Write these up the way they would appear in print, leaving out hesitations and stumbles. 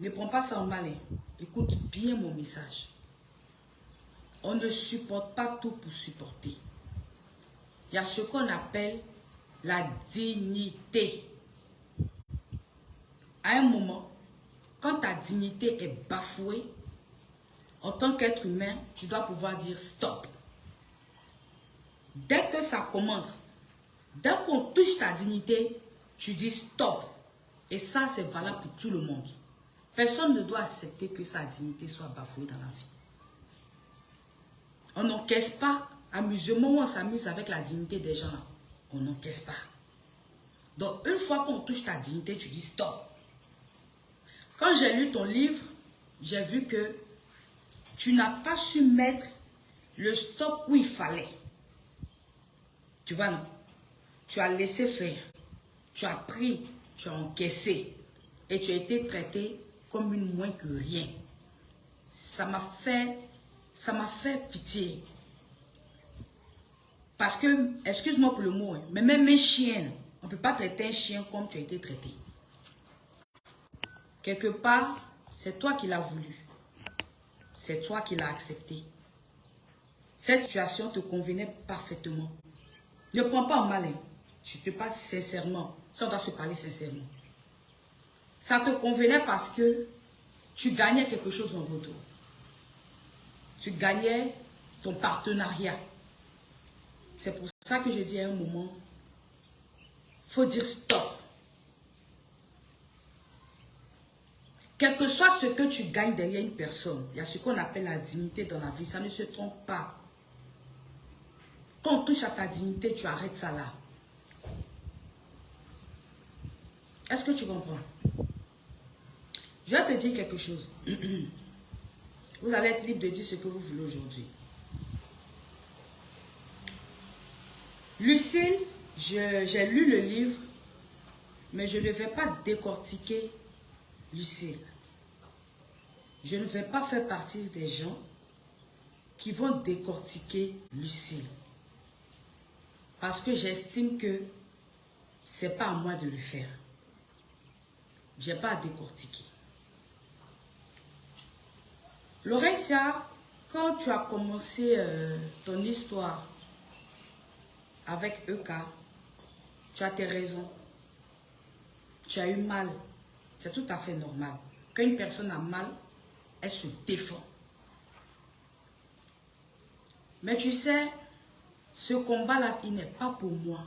Ne prends pas ça en mal. Écoute bien mon message. On ne supporte pas tout pour supporter. Il y a ce qu'on appelle la dignité. À un moment, quand ta dignité est bafouée, en tant qu'être humain, tu dois pouvoir dire stop. Dès que ça commence, dès qu'on touche ta dignité, tu dis stop. Et ça, c'est valable pour tout le monde. Personne ne doit accepter que sa dignité soit bafouée dans la vie. On n'encaisse pas, amusement où on s'amuse avec la dignité des gens là. On n'encaisse pas. Donc, une fois qu'on touche ta dignité, tu dis stop. Quand j'ai lu ton livre, j'ai vu que tu n'as pas su mettre le stop où il fallait. Tu vois, non? Tu as laissé faire. Tu as pris, tu as encaissé. Et tu as été traité comme une moins que rien. Ça m'a fait pitié. Parce que, excuse-moi pour le mot, mais même un chien, on ne peut pas traiter un chien comme tu as été traité. Quelque part, c'est toi qui l'as voulu. C'est toi qui l'as accepté. Cette situation te convenait parfaitement. Ne prends pas en malin. Je te parle sincèrement. Si on doit se parler sincèrement. Ça te convenait parce que tu gagnais quelque chose en retour. Tu gagnais ton partenariat. C'est pour ça que je dis à un moment, il faut dire stop. Quel que soit ce que tu gagnes derrière une personne, il y a ce qu'on appelle la dignité dans la vie, ça ne se trompe pas. Quand on touche à ta dignité, tu arrêtes ça là. Est-ce que tu comprends? Je vais te dire quelque chose. Vous allez être libre de dire ce que vous voulez aujourd'hui. Lucille, j'ai lu le livre, mais je ne vais pas décortiquer Lucille. Je ne vais pas faire partie des gens qui vont décortiquer Lucille. Parce que j'estime que ce n'est pas à moi de le faire. Je n'ai pas à décortiquer. Laurentia, quand tu as commencé ton histoire avec EK, tu as tes raisons. Tu as eu mal. C'est tout à fait normal. Quand une personne a mal, elle se défend. Mais tu sais, ce combat-là, il n'est pas pour moi.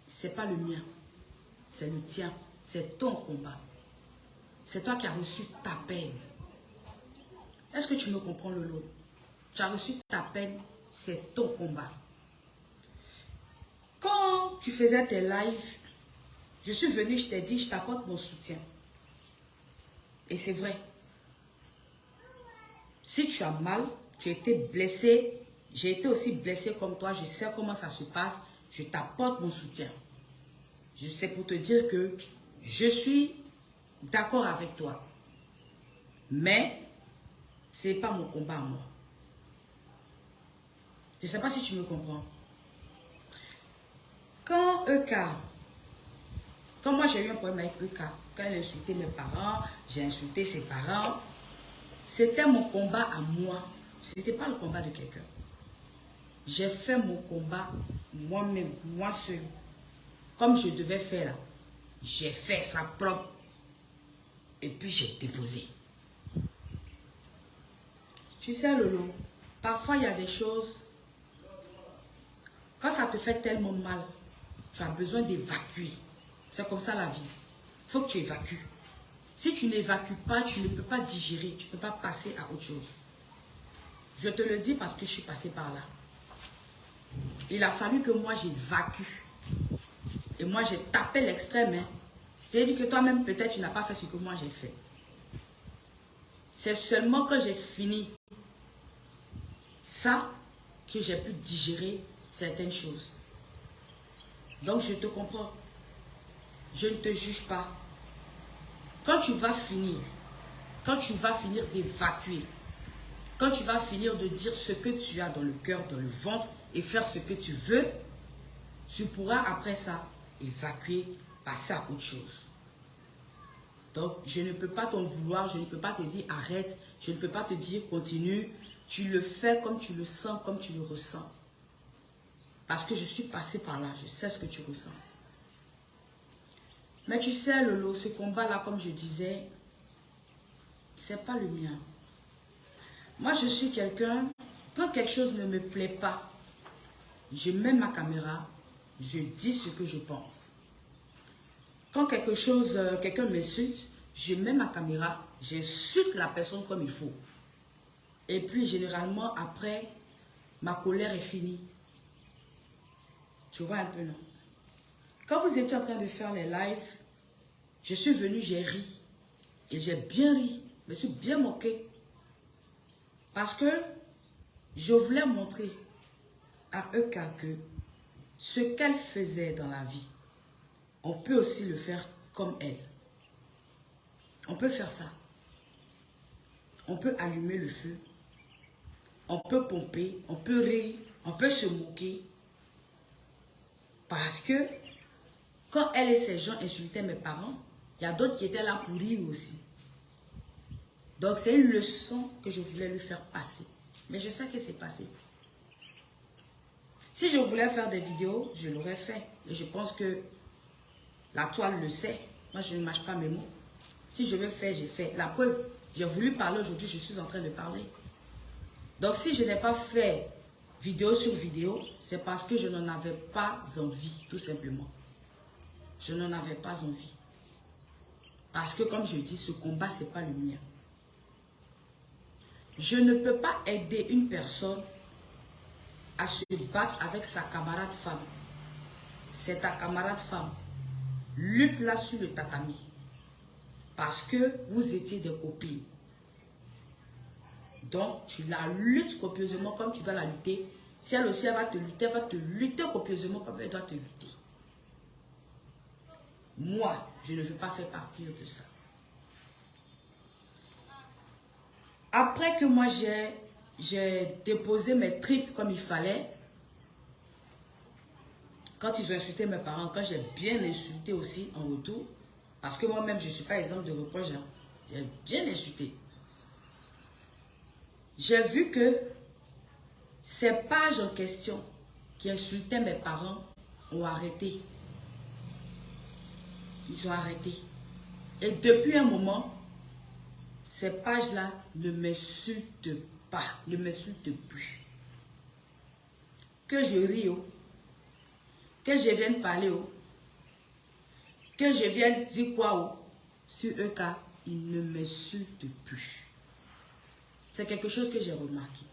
Ce n'est pas le mien. C'est le tien. C'est ton combat. C'est toi qui as reçu ta peine. Est-ce que tu me comprends, Lolo? Tu as reçu ta peine, c'est ton combat. Quand tu faisais tes lives, je suis venue, je t'ai dit, je t'apporte mon soutien. Et c'est vrai. Si tu as mal, tu as été blessé, j'ai été aussi blessée comme toi, je sais comment ça se passe, je t'apporte mon soutien. Je sais pour te dire que je suis d'accord avec toi. Mais ce n'est pas mon combat à moi. Je ne sais pas si tu me comprends. Quand moi j'ai eu un problème avec EK, quand elle insultait mes parents, j'ai insulté ses parents, c'était mon combat à moi. Ce n'était pas le combat de quelqu'un. J'ai fait mon combat moi-même, moi seul. Comme je devais faire là. J'ai fait ça propre. Et puis j'ai déposé. Tu sais, Lolo, parfois il y a des choses, quand ça te fait tellement mal, tu as besoin d'évacuer. C'est comme ça la vie. Il faut que tu évacues. Si tu n'évacues pas, tu ne peux pas digérer, tu ne peux pas passer à autre chose. Je te le dis parce que je suis passée par là. Il a fallu que moi j'évacue. Et moi j'ai tapé l'extrême. Hein. J'ai dit que toi-même peut-être tu n'as pas fait ce que moi j'ai fait. C'est seulement quand j'ai fini ça que j'ai pu digérer certaines choses. Donc je te comprends. Je ne te juge pas. Quand tu vas finir d'évacuer, quand tu vas finir de dire ce que tu as dans le cœur, dans le ventre et faire ce que tu veux, tu pourras après ça évacuer, passer à autre chose. Donc, je ne peux pas t'en vouloir, je ne peux pas te dire arrête, je ne peux pas te dire continue. Tu le fais comme tu le sens, comme tu le ressens. Parce que je suis passée par là, je sais ce que tu ressens. Mais tu sais, Lolo, ce combat-là, comme je disais, c'est pas le mien. Moi, je suis quelqu'un, quand quelque chose ne me plaît pas, je mets ma caméra, je dis ce que je pense. Quand quelque chose, quelqu'un m'insulte, je mets ma caméra, j'insulte la personne comme il faut. Et puis, généralement, après, ma colère est finie. Tu vois un peu, non? Quand vous étiez en train de faire les lives, je suis venue, j'ai ri. Et j'ai bien ri, je me suis bien moquée. Parce que je voulais montrer à Eka que ce qu'elle faisait dans la vie, on peut aussi le faire comme elle. On peut faire ça. On peut allumer le feu. On peut pomper, on peut rire, on peut se moquer. Parce que quand elle et ses gens insultaient mes parents, il y a d'autres qui étaient là pour rire aussi. Donc c'est une leçon que je voulais lui faire passer. Mais je sais que c'est passé. Si je voulais faire des vidéos, je l'aurais fait. Et je pense que la toile le sait. Moi, je ne mâche pas mes mots. Si je veux faire, j'ai fait. La preuve, j'ai voulu parler aujourd'hui, je suis en train de parler. Donc si je n'ai pas fait vidéo sur vidéo, c'est parce que je n'en avais pas envie, tout simplement. Je n'en avais pas envie. Parce que comme je dis, ce combat, ce n'est pas le mien. Je ne peux pas aider une personne à se battre avec sa camarade femme. C'est ta camarade femme. Lutte là sur le tatami. Parce que vous étiez des copines. Donc, tu la luttes copieusement comme tu dois la lutter. Si elle aussi, elle va te lutter copieusement comme elle doit te lutter. Moi, je ne veux pas faire partie de ça. Après que moi, j'ai déposé mes tripes comme il fallait, quand ils ont insulté mes parents, quand j'ai bien insulté aussi en retour, parce que moi-même, je ne suis pas exemple de reproche, j'ai bien insulté. J'ai vu que ces pages en question qui insultaient mes parents ont arrêté. Ils ont arrêté. Et depuis un moment, ces pages-là ne m'insultent pas, ne m'insultent plus. Que je rie, que je vienne parler, que je vienne dire quoi sur EK, ils ne m'insultent plus. C'est quelque chose que j'ai remarqué.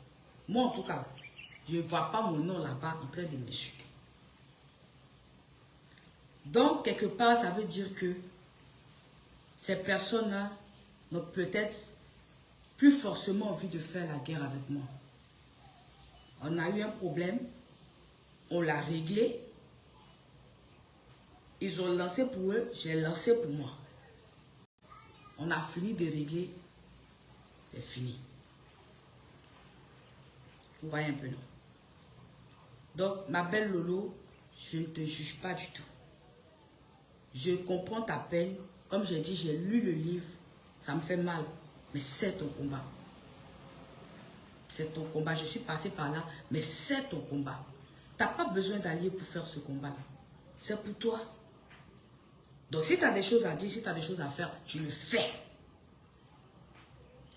Moi, en tout cas, je ne vois pas mon nom là-bas en train de m'insulter. Donc, quelque part, ça veut dire que ces personnes-là n'ont peut-être plus forcément envie de faire la guerre avec moi. On a eu un problème, on l'a réglé. Ils ont lancé pour eux, j'ai lancé pour moi. On a fini de régler, c'est fini. Vous voyez un peu, non? Donc, ma belle Lolo, je ne te juge pas du tout. Je comprends ta peine. Comme j'ai dit, j'ai lu le livre. Ça me fait mal. Mais c'est ton combat. C'est ton combat. Je suis passée par là. Mais c'est ton combat. Tu n'as pas besoin d'aller pour faire ce combat-là. C'est pour toi. Donc, si tu as des choses à dire, si tu as des choses à faire, tu le fais.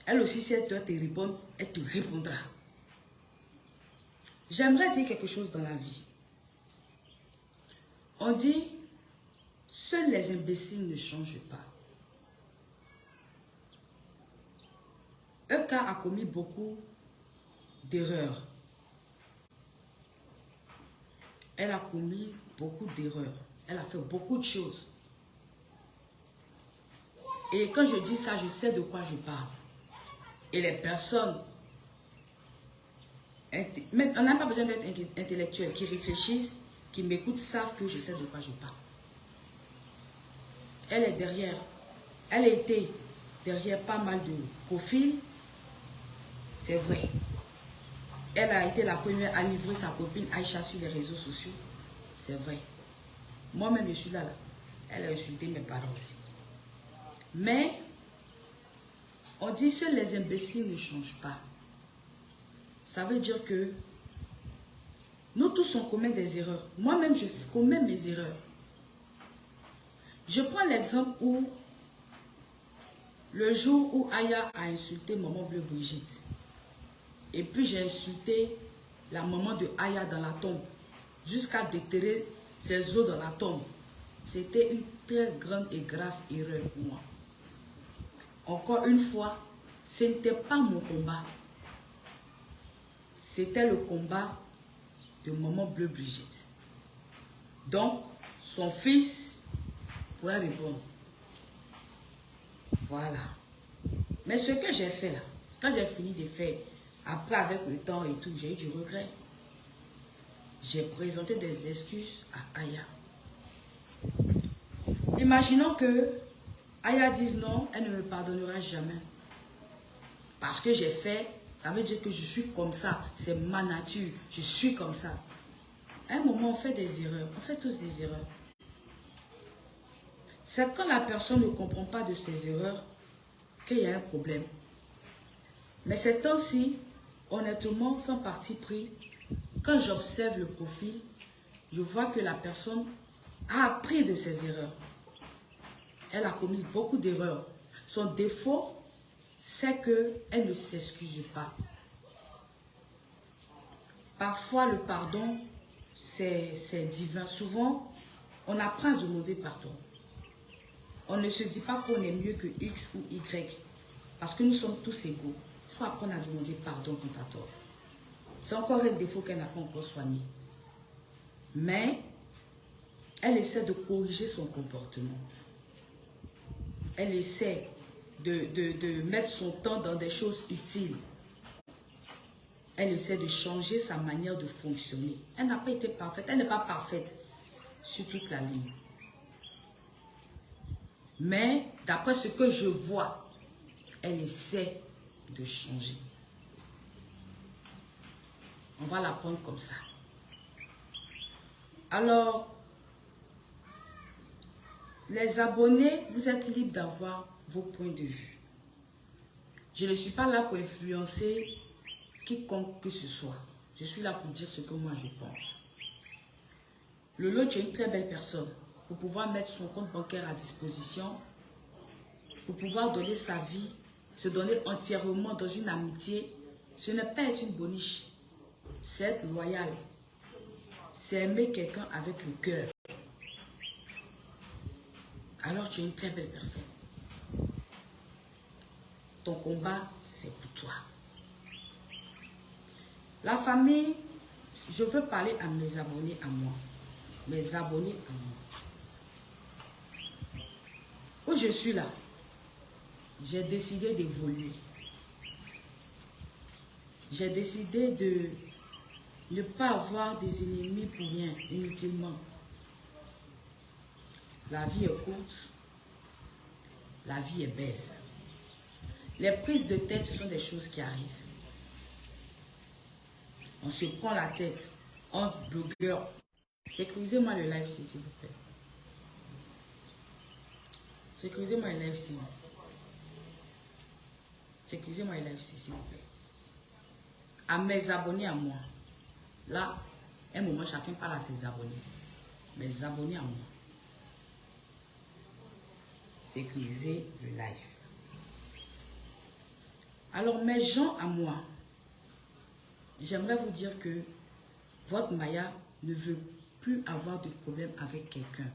Elle aussi, si elle doit te répondre, elle te répondra. J'aimerais dire quelque chose dans la vie. On dit, seuls les imbéciles ne changent pas. Eka a commis beaucoup d'erreurs. Elle a commis beaucoup d'erreurs. Elle a fait beaucoup de choses. Et quand je dis ça, je sais de quoi je parle. Et les personnes, même, on n'a pas besoin d'être intellectuel, qui réfléchissent, qui m'écoutent, savent que je sais de quoi je parle. Elle est derrière. Elle a été derrière pas mal de profils. C'est vrai. Elle a été la première à livrer sa copine Aïcha sur les réseaux sociaux. C'est vrai. Moi-même, je suis là. Elle a insulté mes parents aussi. Mais, on dit que les imbéciles ne changent pas. Ça veut dire que nous tous, on commet des erreurs. Moi-même, je commets mes erreurs. Je prends l'exemple où, le jour où Aya a insulté Maman Bleu Brigitte, et puis j'ai insulté la maman de Aya dans la tombe, jusqu'à déterrer ses os dans la tombe. C'était une très grande et grave erreur pour moi. Encore une fois, ce n'était pas mon combat. C'était le combat de Maman Bleu Brigitte. Donc, son fils pourrait répondre. Voilà. Mais ce que j'ai fait là, quand j'ai fini de faire, après avec le temps et tout, j'ai eu du regret. J'ai présenté des excuses à Aya. Imaginons que Aya dise non, elle ne me pardonnera jamais. Parce que j'ai fait, ça veut dire que je suis comme ça. C'est ma nature. Je suis comme ça. À un moment, on fait des erreurs. On fait tous des erreurs. C'est quand la personne ne comprend pas de ses erreurs qu'il y a un problème. Mais ces temps-ci, honnêtement, sans parti pris, quand j'observe le profil, je vois que la personne a appris de ses erreurs. Elle a commis beaucoup d'erreurs. Son défaut, c'est qu'elle ne s'excuse pas. Parfois, le pardon, c'est divin. Souvent, on apprend à demander pardon. On ne se dit pas qu'on est mieux que X ou Y. Parce que nous sommes tous égaux. Il faut apprendre à demander pardon quand tu as tort. C'est encore un défaut qu'elle n'a pas encore soigné. Mais, elle essaie de corriger son comportement. Elle essaie de mettre son temps dans des choses utiles. Elle essaie de changer sa manière de fonctionner. Elle n'a pas été parfaite. Elle n'est pas parfaite sur toute la ligne. Mais, d'après ce que je vois, elle essaie de changer. On va la prendre comme ça. Alors, les abonnés, vous êtes libres d'avoir vos points de vue. Je ne suis pas là pour influencer quiconque que ce soit. Je suis là pour dire ce que moi je pense. Lolo, tu es une très belle personne. Pour pouvoir mettre son compte bancaire à disposition, pour pouvoir donner sa vie, se donner entièrement dans une amitié, ce n'est pas être une boniche. C'est être loyal. C'est aimer quelqu'un avec le cœur. Alors tu es une très belle personne. Ton combat, c'est pour toi. La famille, je veux parler à mes abonnés à moi. Mes abonnés à moi. Où je suis là, j'ai décidé d'évoluer. J'ai décidé de ne pas avoir des ennemis pour rien, inutilement. La vie est courte. La vie est belle. Les prises de tête, ce sont des choses qui arrivent. On se prend la tête entre blogueurs. Sécurisez-moi le live s'il vous plaît. Sécurisez-moi le live s'il vous plaît. Sécurisez-moi le live s'il vous plaît. À mes abonnés à moi. Là, un moment, chacun parle à ses abonnés. Mes abonnés à moi. Sécurisez le live. Alors, mes gens à moi, j'aimerais vous dire que votre Maya ne veut plus avoir de problème avec quelqu'un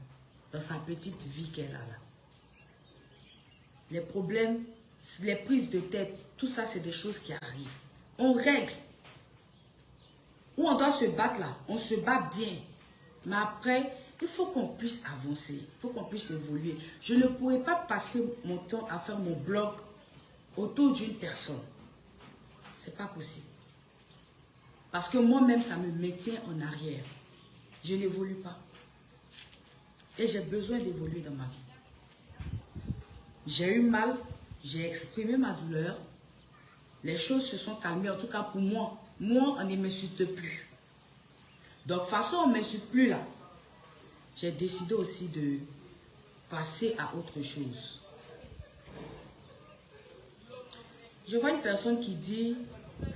dans sa petite vie qu'elle a là. Les problèmes, les prises de tête, tout ça, c'est des choses qui arrivent. On règle. Où on doit se battre là, on se bat bien. Mais après, il faut qu'on puisse avancer. Il faut qu'on puisse évoluer. Je ne pourrais pas passer mon temps à faire mon blog autour d'une personne. C'est pas possible. Parce que moi-même, ça me maintient en arrière. Je n'évolue pas. Et j'ai besoin d'évoluer dans ma vie. J'ai eu mal, j'ai exprimé ma douleur. Les choses se sont calmées, en tout cas pour moi. Moi, on ne m'insulte plus. Donc, de toute façon, on ne m'insulte plus là. J'ai décidé aussi de passer à autre chose. Je vois une personne qui dit,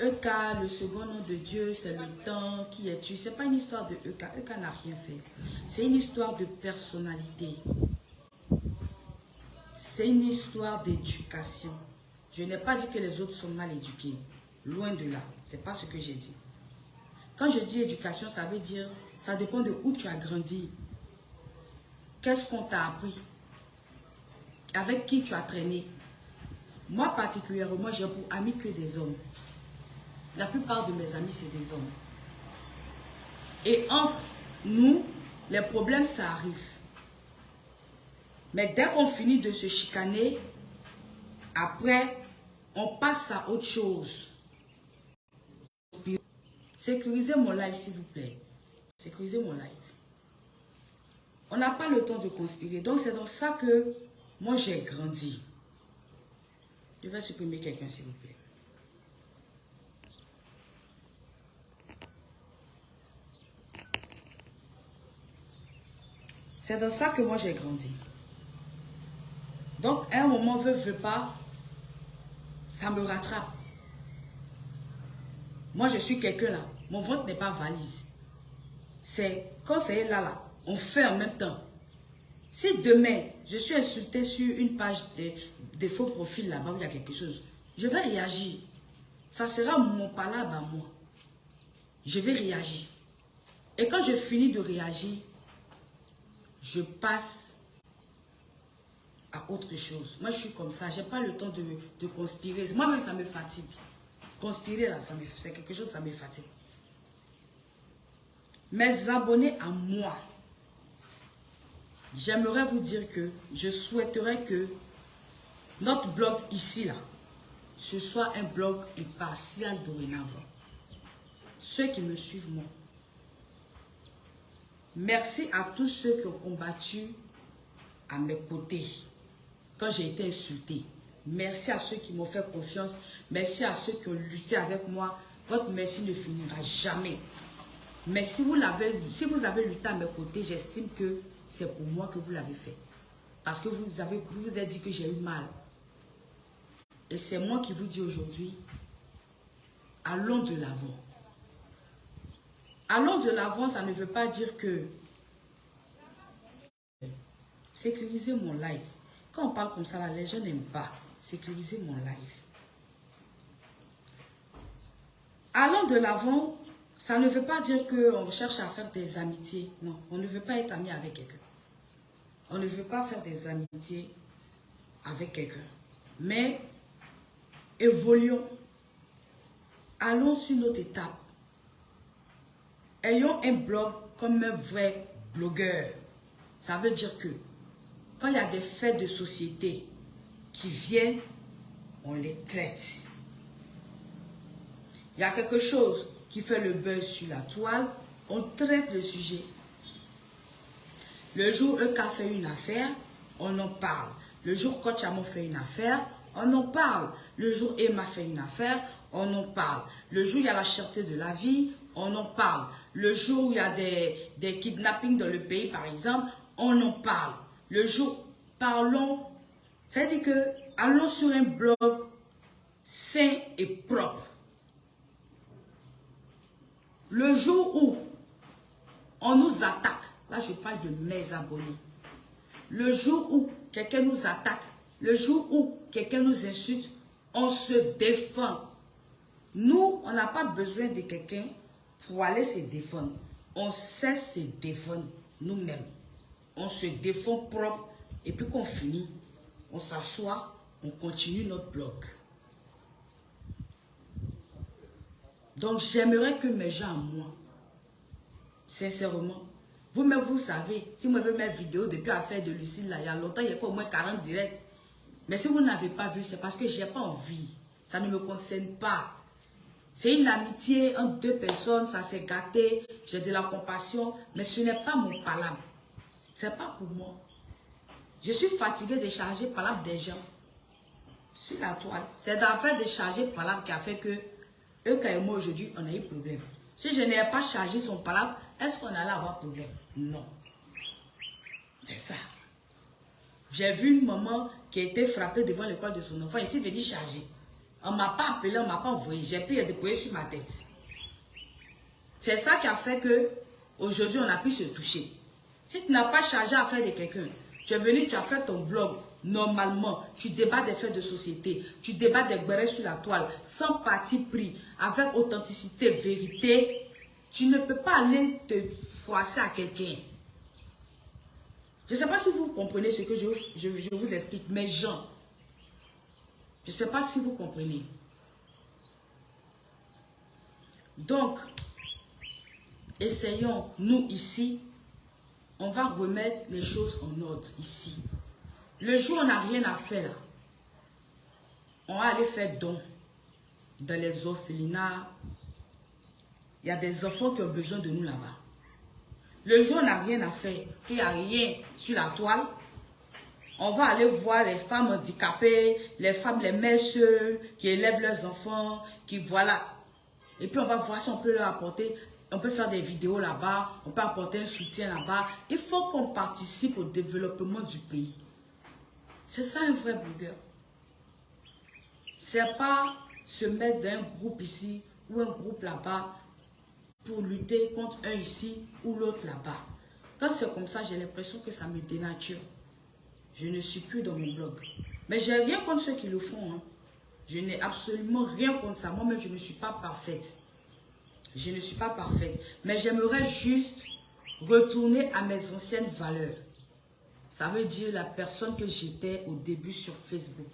EK, le second nom de Dieu, c'est le temps, qui es-tu? Ce n'est pas une histoire de EK. EK n'a rien fait. C'est une histoire de personnalité. C'est une histoire d'éducation. Je n'ai pas dit que les autres sont mal éduqués. Loin de là. Ce n'est pas ce que j'ai dit. Quand je dis éducation, ça veut dire, ça dépend de où tu as grandi. Qu'est-ce qu'on t'a appris? Avec qui tu as traîné? Moi particulièrement, j'ai pour amis que des hommes. La plupart de mes amis, c'est des hommes. Et entre nous, les problèmes, ça arrive. Mais dès qu'on finit de se chicaner, après, on passe à autre chose. Sécurisez mon live, s'il vous plaît. Sécurisez mon live. On n'a pas le temps de conspirer. Donc, c'est dans ça que moi, j'ai grandi. Je vais supprimer quelqu'un, s'il vous plaît. C'est dans ça que moi, j'ai grandi. Donc, à un moment, veut pas, ça me rattrape. Moi, je suis quelqu'un là. Mon ventre n'est pas valise. C'est quand c'est là, on fait en même temps. Si demain, je suis insultée sur une page de faux profils là-bas où il y a quelque chose, je vais réagir. Ça sera mon palabre à moi. Je vais réagir. Et quand je finis de réagir, je passe à autre chose. Moi, je suis comme ça. Je n'ai pas le temps de conspirer. Moi-même, ça me fatigue. Conspirer, là, c'est quelque chose, ça me fatigue. Mes abonnés à moi, j'aimerais vous dire que je souhaiterais que notre blog ici, là, ce soit un blog impartial dorénavant. Ceux qui me suivent, moi. Merci à tous ceux qui ont combattu à mes côtés quand j'ai été insultée. Merci à ceux qui m'ont fait confiance. Merci à ceux qui ont lutté avec moi. Votre merci ne finira jamais. Mais si vous avez lutté à mes côtés, j'estime que c'est pour moi que vous l'avez fait. Parce que vous vous êtes dit que j'ai eu mal. Et c'est moi qui vous dis aujourd'hui, allons de l'avant. Allons de l'avant, ça ne veut pas dire que sécuriser mon live. Quand on parle comme ça, là, les gens n'aiment pas. Sécuriser mon live. Allons de l'avant, ça ne veut pas dire qu'on cherche à faire des amitiés. Non, on ne veut pas être ami avec quelqu'un. On ne veut pas faire des amitiés avec quelqu'un. Mais évoluons. Allons sur notre étape. Ayons un blog comme un vrai blogueur. Ça veut dire que quand il y a des faits de société qui viennent, on les traite. Il y a quelque chose qui fait le buzz sur la toile, on traite le sujet. Le jour où EK fait une affaire, on en parle. Le jour où Coach Amon fait une affaire, on en parle. Le jour où Emma fait une affaire, on en parle. Le jour où il y a la cherté de la vie, on en parle. Le jour où il y a des kidnappings dans le pays, par exemple, on en parle. Le jour, parlons, c'est-à-dire que allons sur un blog sain et propre. Le jour où on nous attaque, là je parle de mes abonnés, le jour où quelqu'un nous attaque, le jour où quelqu'un nous insulte, on se défend. Nous, on n'a pas besoin de quelqu'un pour aller se défendre. On sait se défendre nous-mêmes. On se défend propre et puis qu'on finit, on s'assoit, on continue notre blog. Donc j'aimerais que mes gens, moi, sincèrement, vous-même vous savez, si vous avez mes vidéos depuis l'affaire de Lucille, là, il y a longtemps, il faut au moins 40 directs. Mais si vous n'avez pas vu, c'est parce que je n'ai pas envie. Ça ne me concerne pas. C'est une amitié entre deux personnes, ça s'est gâté, j'ai de la compassion, mais ce n'est pas mon palabre. Ce n'est pas pour moi. Je suis fatiguée de charger palabre des gens sur la toile. C'est d'affaire de charger palabre qui a fait que eux, quand et moi aujourd'hui, on a eu problème. Si je n'ai pas chargé son palabre, est-ce qu'on allait avoir problème? Non. C'est ça. J'ai vu une maman qui a été frappée devant l'école de son enfant. Il s'est venu charger. On ne m'a pas appelé, on ne m'a pas envoyé. J'ai pris et déposé sur ma tête. C'est ça qui a fait que aujourd'hui on a pu se toucher. Si tu n'as pas chargé à faire de quelqu'un, tu es venu, tu as fait ton blog normalement, tu débats des faits de société, tu débats des guerres sur la toile, sans parti pris, avec authenticité, vérité, tu ne peux pas aller te froisser à quelqu'un. Je ne sais pas si vous comprenez ce que je vous explique, mes gens. Je ne sais pas si vous comprenez. Donc, essayons, nous ici, on va remettre les choses en ordre ici. Le jour où on n'a rien à faire, là, on va aller faire don dans les orphelinats. Il y a des enfants qui ont besoin de nous là-bas. Le jour où on n'a rien à faire, qu'il n'y a rien sur la toile, on va aller voir les femmes handicapées, les femmes, les mères sœurs qui élèvent leurs enfants, qui voilà. Et puis on va voir si on peut leur apporter, on peut faire des vidéos là-bas, on peut apporter un soutien là-bas. Il faut qu'on participe au développement du pays. C'est ça un vrai blogueur. C'est pas se mettre dans un groupe ici ou un groupe là-bas pour lutter contre un ici ou l'autre là-bas. Quand c'est comme ça, j'ai l'impression que ça me dénature. Je ne suis plus dans mon blog. Mais j'ai rien contre ceux qui le font. Hein. Je n'ai absolument rien contre ça. Moi-même, je ne suis pas parfaite. Je ne suis pas parfaite. Mais j'aimerais juste retourner à mes anciennes valeurs. Ça veut dire la personne que j'étais au début sur Facebook,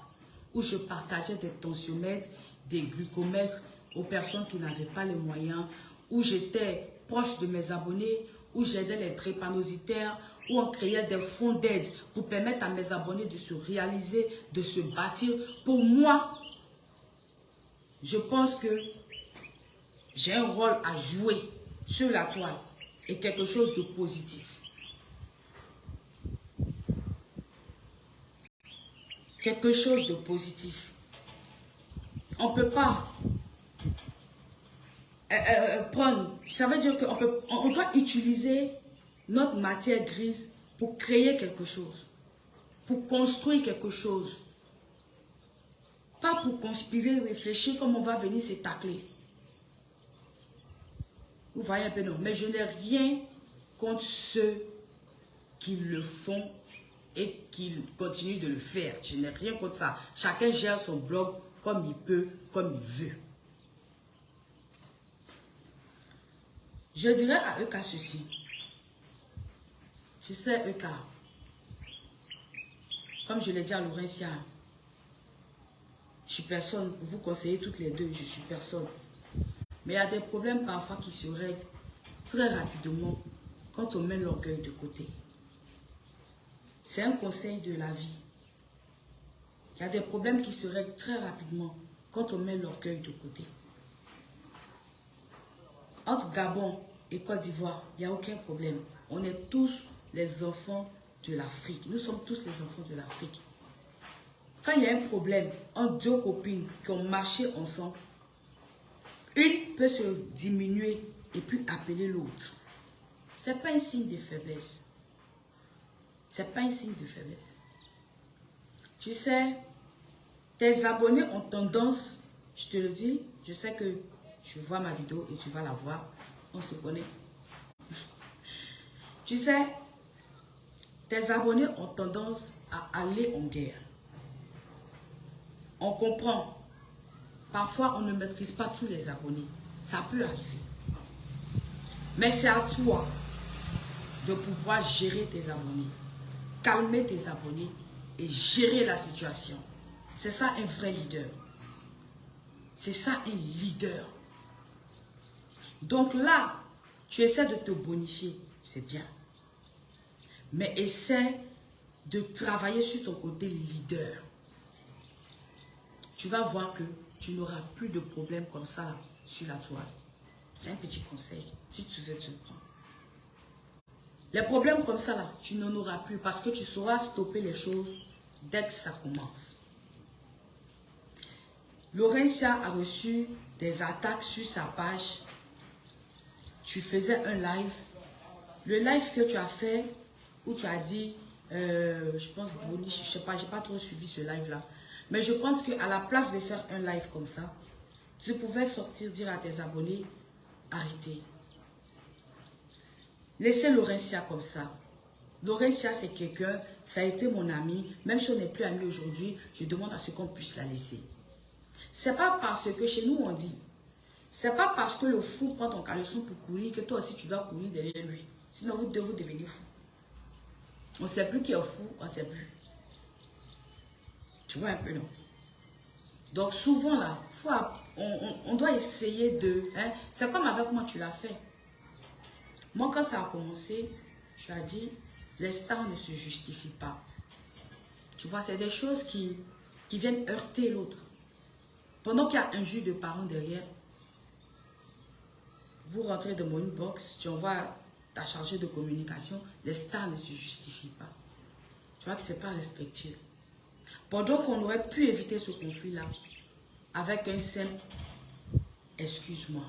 où je partageais des tensiomètres, des glucomètres aux personnes qui n'avaient pas les moyens, où j'étais proche de mes abonnés, où j'aidais les drépanocytaires, où on créait des fonds d'aide pour permettre à mes abonnés de se réaliser, de se bâtir. Pour moi, je pense que j'ai un rôle à jouer sur la toile et quelque chose de positif. Quelque chose de positif. On ne peut pas prendre, ça veut dire qu'on doit utiliser notre matière grise pour créer quelque chose, pour construire quelque chose. Pas pour conspirer, réfléchir comme on va venir se tacler. Vous voyez un peu, non? Mais je n'ai rien contre ceux qui le font et qui continuent de le faire. Je n'ai rien contre ça. Chacun gère son blog comme il peut, comme il veut. Je dirais à Euka ceci. Tu sais, Euka, comme je l'ai dit à Laurentia, je suis personne. Pour vous conseiller toutes les deux, je suis personne. Mais il y a des problèmes parfois qui se règlent très rapidement quand on met l'orgueil de côté. C'est un conseil de la vie. Il y a des problèmes qui se règlent très rapidement quand on met l'orgueil de côté. Entre Gabon et Côte d'Ivoire, il n'y a aucun problème. On est tous les enfants de l'Afrique. Nous sommes tous les enfants de l'Afrique. Quand il y a un problème entre deux copines qui ont marché ensemble, une peut se diminuer et puis appeler l'autre. Ce n'est pas un signe de faiblesse. Ce n'est pas un signe de faiblesse. Tu sais, tes abonnés ont tendance, je te le dis, je sais que tu vois ma vidéo et tu vas la voir, on se connaît. Tu sais, tes abonnés ont tendance à aller en guerre. On comprend. Parfois, on ne maîtrise pas tous les abonnés. Ça peut arriver. Mais c'est à toi de pouvoir gérer tes abonnés, calmer tes abonnés et gérer la situation. C'est ça un vrai leader. C'est ça un leader. Donc là, tu essaies de te bonifier, c'est bien. Mais essaie de travailler sur ton côté leader. Tu vas voir que tu n'auras plus de problèmes comme ça sur la toile. C'est un petit conseil. Si tu veux, tu le prends. Les problèmes comme ça, là, tu n'en auras plus parce que tu sauras stopper les choses dès que ça commence. Laurentia a reçu des attaques sur sa page. Tu faisais un live. Le live que tu as fait, où tu as dit, je pense, Bonnie, je ne sais pas, je n'ai pas trop suivi ce live-là. Mais je pense qu'à la place de faire un live comme ça, tu pouvais sortir dire à tes abonnés, arrêtez. Laissez Laurentia comme ça. Laurentia, c'est quelqu'un, ça a été mon ami. Même si on n'est plus amis aujourd'hui, je demande à ce qu'on puisse la laisser. C'est pas parce que chez nous on dit, c'est pas parce que le fou prend ton caleçon pour courir que toi aussi tu dois courir derrière lui. Sinon vous devenez fou. On ne sait plus qui est fou, on ne sait plus. Tu vois un peu, non? Donc souvent là, on doit essayer de... Hein, c'est comme avec moi, tu l'as fait. Moi, quand ça a commencé, je l'ai dit, les stars ne se justifient pas. Tu vois, c'est des choses qui viennent heurter l'autre. Pendant qu'il y a un jus de parents derrière, vous rentrez dans mon inbox, tu envoies ta chargée de communication, les stars ne se justifient pas. Tu vois que ce n'est pas respectueux. Pendant qu'on aurait pu éviter ce conflit-là, avec un simple « excuse-moi »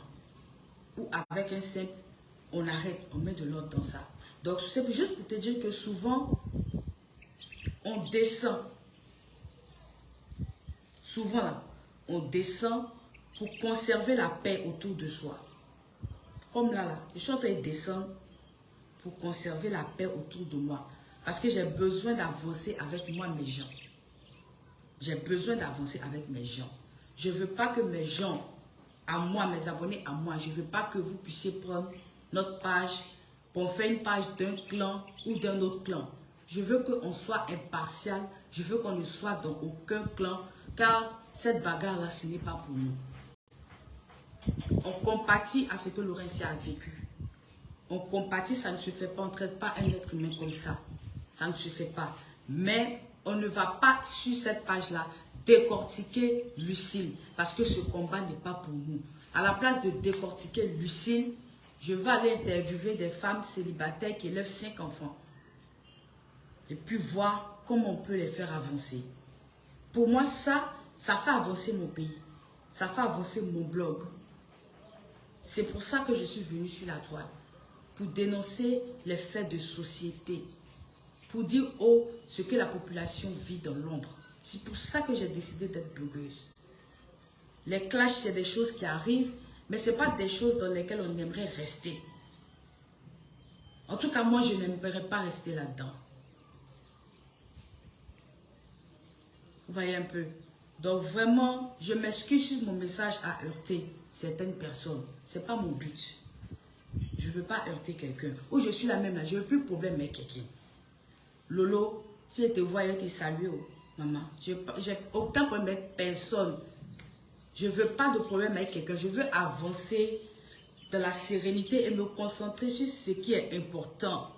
ou avec un simple « on arrête, on met de l'ordre dans ça ». Donc, c'est juste pour te dire que souvent, on descend. Souvent, là, on descend pour conserver la paix autour de soi. Comme là, je suis en train de descendre pour conserver la paix autour de moi. Parce que j'ai besoin d'avancer avec moi, mes gens. J'ai besoin d'avancer avec mes gens. Je ne veux pas que mes gens, à moi, mes abonnés à moi, je ne veux pas que vous puissiez prendre notre page pour faire une page d'un clan ou d'un autre clan. Je veux qu'on soit impartial. Je veux qu'on ne soit dans aucun clan. Car cette bagarre-là, ce n'est pas pour nous. On compatit à ce que Laurentia a vécu. On compatit, ça ne se fait pas. On ne traite pas un être humain comme ça. Ça ne se fait pas. Mais on ne va pas sur cette page-là décortiquer Lucille. Parce que ce combat n'est pas pour nous. À la place de décortiquer Lucille, je vais aller interviewer des femmes célibataires qui élèvent 5 enfants. Et puis voir comment on peut les faire avancer. Pour moi, ça fait avancer mon pays. Ça fait avancer mon blog. C'est pour ça que je suis venue sur la toile. Pour dénoncer les faits de société. Pour dire haut ce que la population vit dans l'ombre. C'est pour ça que j'ai décidé d'être blogueuse. Les clashs, c'est des choses qui arrivent, mais ce n'est pas des choses dans lesquelles on aimerait rester. En tout cas, moi, je n'aimerais pas rester là-dedans. Vous voyez un peu. Donc vraiment, je m'excuse si mon message a heurté certaines personnes. Ce n'est pas mon but. Je ne veux pas heurter quelqu'un. Ou je suis la même là, je n'ai plus de problème avec quelqu'un. Lolo, si elle te voit, elle te salue, oh, maman. Je n'ai aucun problème avec personne. Je ne veux pas de problème avec quelqu'un. Je veux avancer dans la sérénité et me concentrer sur ce qui est important.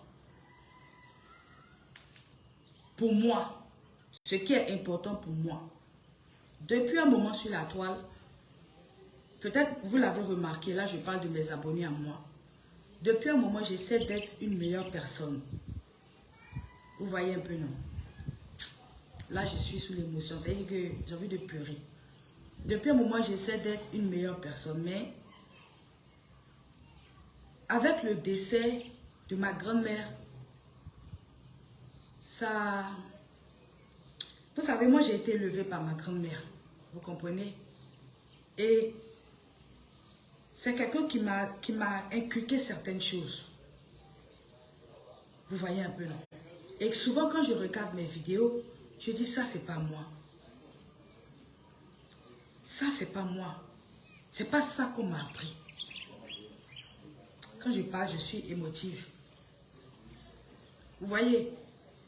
Pour moi. Ce qui est important pour moi. Depuis un moment sur la toile, peut-être vous l'avez remarqué, là je parle de mes abonnés à moi. Depuis un moment, j'essaie d'être une meilleure personne. Vous voyez un peu, non? Là, je suis sous l'émotion. C'est-à-dire que j'ai envie de pleurer. Depuis un moment, j'essaie d'être une meilleure personne. Mais avec le décès de ma grand-mère, ça... Vous savez, moi, j'ai été élevée par ma grand-mère. Vous comprenez? Et c'est quelqu'un qui m'a inculqué certaines choses. Vous voyez un peu, non? Et souvent, quand je regarde mes vidéos, je dis, ça, c'est pas moi. Ça, c'est pas moi. C'est pas ça qu'on m'a appris. Quand je parle, je suis émotive. Vous voyez?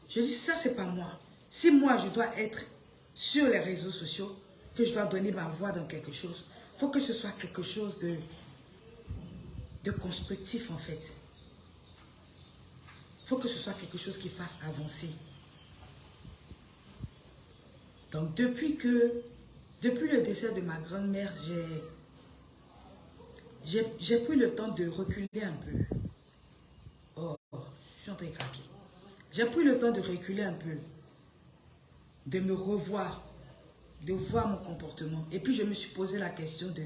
Je dis, ça, c'est pas moi. Si moi, je dois être sur les réseaux sociaux, que je dois donner ma voix dans quelque chose, il faut que ce soit quelque chose de constructif, en fait. Il faut que ce soit quelque chose qui fasse avancer. Donc, depuis le décès de ma grand-mère, j'ai pris le temps de reculer un peu. Oh, je suis en train de craquer. J'ai pris le temps de reculer un peu, de me revoir, de voir mon comportement. Et puis, je me suis posé la question de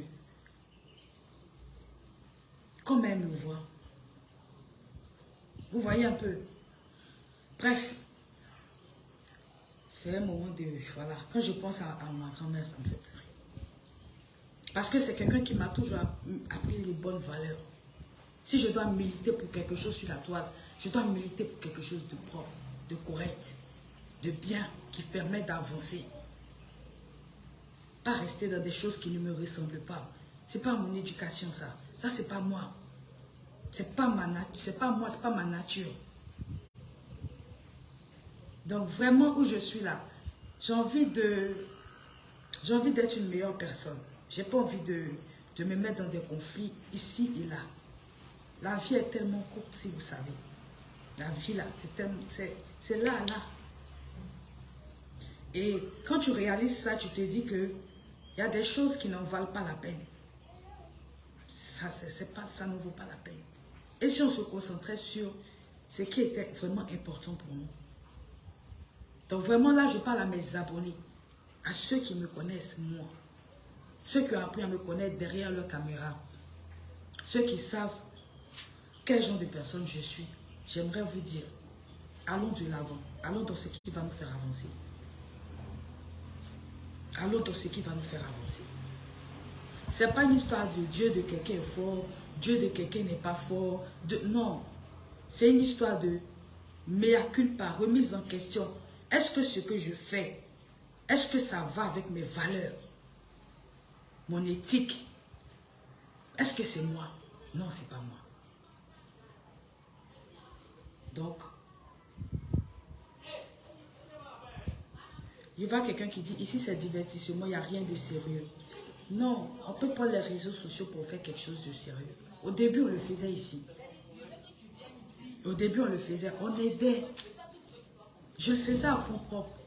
comment elle me voit. Vous voyez un peu. Bref, c'est un moment de... Voilà, quand je pense à ma grand-mère, ça me fait pleurer. Parce que c'est quelqu'un qui m'a toujours appris les bonnes valeurs. Si je dois militer pour quelque chose sur la toile, je dois militer pour quelque chose de propre, de correct, de bien, qui permet d'avancer. Pas rester dans des choses qui ne me ressemblent pas. C'est pas mon éducation, ça. Ça, c'est pas moi. C'est pas ma nature. C'est pas moi, c'est pas ma nature. Donc, vraiment, où je suis là, j'ai envie d'être une meilleure personne. J'ai pas envie de me mettre dans des conflits ici et là. La vie est tellement courte, si vous savez. La vie, là, c'est là, là. Et quand tu réalises ça, tu te dis que il y a des choses qui n'en valent pas la peine. Ça ne vaut pas la peine. Et si on se concentrait sur ce qui était vraiment important pour nous. Donc vraiment là, je parle à mes abonnés, à ceux qui me connaissent, moi. Ceux qui ont appris à me connaître derrière leur caméra. Ceux qui savent quel genre de personne je suis. J'aimerais vous dire, allons de l'avant. Allons dans ce qui va nous faire avancer. Allons dans ce qui va nous faire avancer. Ce n'est pas une histoire de Dieu de quelqu'un est fort, Dieu de quelqu'un n'est pas fort. Non, c'est une histoire de mea culpa, remise en question. Est-ce que ce que je fais, est-ce que ça va avec mes valeurs, mon éthique? Est-ce que c'est moi? Non, ce n'est pas moi. Donc, il y a quelqu'un qui dit, ici c'est divertissement, il n'y a rien de sérieux. Non, on ne peut pas les réseaux sociaux pour faire quelque chose de sérieux. Au début, on le faisait ici. Au début, on le faisait, on aidait. Je le faisais à fond propre.